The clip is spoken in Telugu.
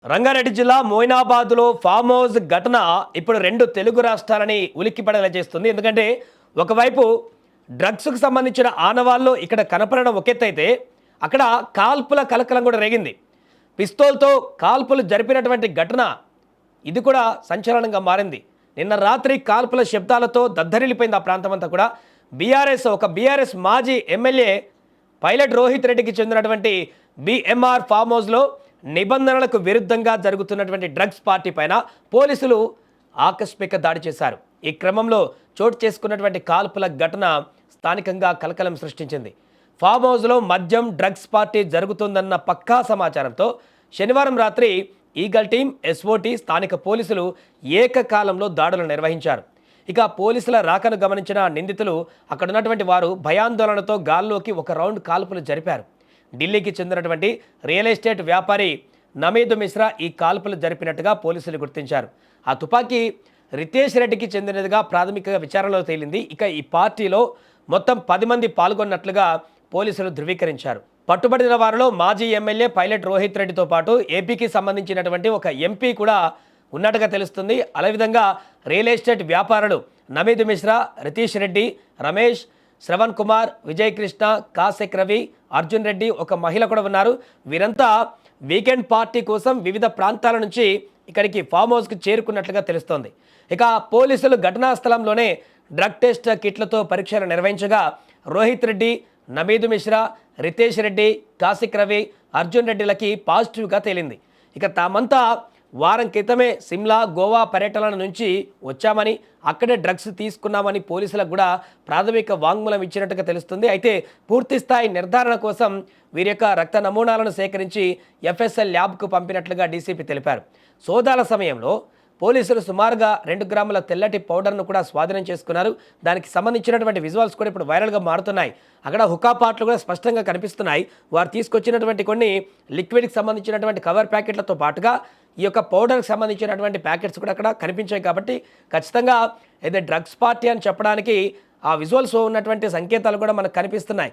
రంగారెడ్డి జిల్లా మోయినాబాద్లో ఫామ్ హౌస్ ఘటన ఇప్పుడు రెండు తెలుగు రాష్ట్రాలని ఉలిక్కిపడేలా చేస్తుంది. ఎందుకంటే ఒకవైపు డ్రగ్స్కు సంబంధించిన ఆనవాళ్ళు ఇక్కడ కనపడడం ఒకెత్తైతే అక్కడ కాల్పుల కలకలం కూడా రేగింది. పిస్తోల్తో కాల్పులు జరిపినటువంటి ఘటన ఇది కూడా సంచలనంగా మారింది. నిన్న రాత్రి కాల్పుల శబ్దాలతో దద్దరిల్లిపోయింది ఆ ప్రాంతం అంతా కూడా. బీఆర్ఎస్ మాజీ ఎమ్మెల్యే పైలట్ రోహిత్ రెడ్డికి చెందినటువంటి బిఎంఆర్ ఫామ్ హౌస్లో నిబంధనలకు విరుద్ధంగా జరుగుతున్నటువంటి డ్రగ్స్ పార్టీ పైన పోలీసులు ఆకస్మిక దాడి చేశారు. ఈ క్రమంలో చోటు చేసుకున్నటువంటి కాల్పుల ఘటన స్థానికంగా కలకలం సృష్టించింది. ఫామ్ హౌస్లో మద్యం డ్రగ్స్ పార్టీ జరుగుతుందన్న పక్కా సమాచారంతో శనివారం రాత్రి ఈగల్ టీం, ఎస్ఓటీ, స్థానిక పోలీసులు ఏకకాలంలో దాడులు నిర్వహించారు. ఇక పోలీసుల రాకను గమనించిన నిందితులు అక్కడ ఉన్నటువంటి వారు భయాందోళనతో గాల్లోకి ఒక రౌండ్ కాల్పులు జరిపారు. ఢిల్లీకి చెందినటువంటి రియల్ ఎస్టేట్ వ్యాపారి నమీద్ మిశ్రా ఈ కాల్పులు జరిపినట్టుగా పోలీసులు గుర్తించారు. ఆ తుపాకీ రితేష్ రెడ్డికి చెందినదిగా ప్రాథమిక విచారణలో తేలింది. ఇక ఈ పార్టీలో మొత్తం 10 మంది పాల్గొన్నట్లుగా పోలీసులు ధృవీకరించారు. పట్టుబడిన వారిలో మాజీ ఎమ్మెల్యే పైలట్ రోహిత్ రెడ్డితో పాటు ఏపీకి సంబంధించినటువంటి ఒక ఎంపీ కూడా ఉన్నట్టుగా తెలుస్తుంది. అదేవిధంగా రియల్ ఎస్టేట్ వ్యాపారులు నమీద్ మిశ్రా, రితీష్ రెడ్డి, రమేష్, శ్రవణ్ కుమార్, విజయ్ కృష్ణ, కాశెక్ రవి, అర్జున్ రెడ్డి, ఒక మహిళ కూడా ఉన్నారు. వీరంతా వీకెండ్ పార్టీ కోసం వివిధ ప్రాంతాల నుంచి ఇక్కడికి ఫామ్ హౌస్కి చేరుకున్నట్లుగా తెలుస్తోంది. ఇక పోలీసులు ఘటనా స్థలంలోనే డ్రగ్ టెస్ట్ కిట్లతో పరీక్షలు నిర్వహించగా రోహిత్ రెడ్డి, నమీద్ మిశ్రా, రితేష్ రెడ్డి, కాశిక్ రవి, అర్జున్ రెడ్డిలకి పాజిటివ్గా తేలింది. ఇక తామంతా వారం క్రితమే సిమ్లా, గోవా పర్యటనల నుంచి వచ్చామని, అక్కడే డ్రగ్స్ తీసుకున్నామని పోలీసులకు కూడా ప్రాథమిక వాంగ్మూలం ఇచ్చినట్టుగా తెలుస్తుంది. అయితే పూర్తి స్థాయి నిర్ధారణ కోసం వీరి యొక్క రక్త నమూనాలను సేకరించి ఎఫ్ఎస్ఎల్ ల్యాబ్కు పంపినట్లుగా డీసీపీ తెలిపారు. సోదాల సమయంలో పోలీసులు సుమారుగా 2 గ్రాముల తెల్లటి పౌడర్ను కూడా స్వాధీనం చేసుకున్నారు. దానికి సంబంధించినటువంటి విజువల్స్ కూడా ఇప్పుడు వైరల్గా మారుతున్నాయి. అక్కడ హుకా పాట్లు కూడా స్పష్టంగా కనిపిస్తున్నాయి. వారు తీసుకొచ్చినటువంటి కొన్ని లిక్విడ్కి సంబంధించినటువంటి కవర్ ప్యాకెట్లతో పాటుగా ఈ యొక్క పౌడర్కి సంబంధించినటువంటి ప్యాకెట్స్ కూడా అక్కడ కనిపించాయి. కాబట్టి ఖచ్చితంగా అయితే డ్రగ్స్ పార్టీ అని చెప్పడానికి ఆ విజువల్స్ ఉన్నటువంటి సంకేతాలు కూడా మనకు కనిపిస్తున్నాయి.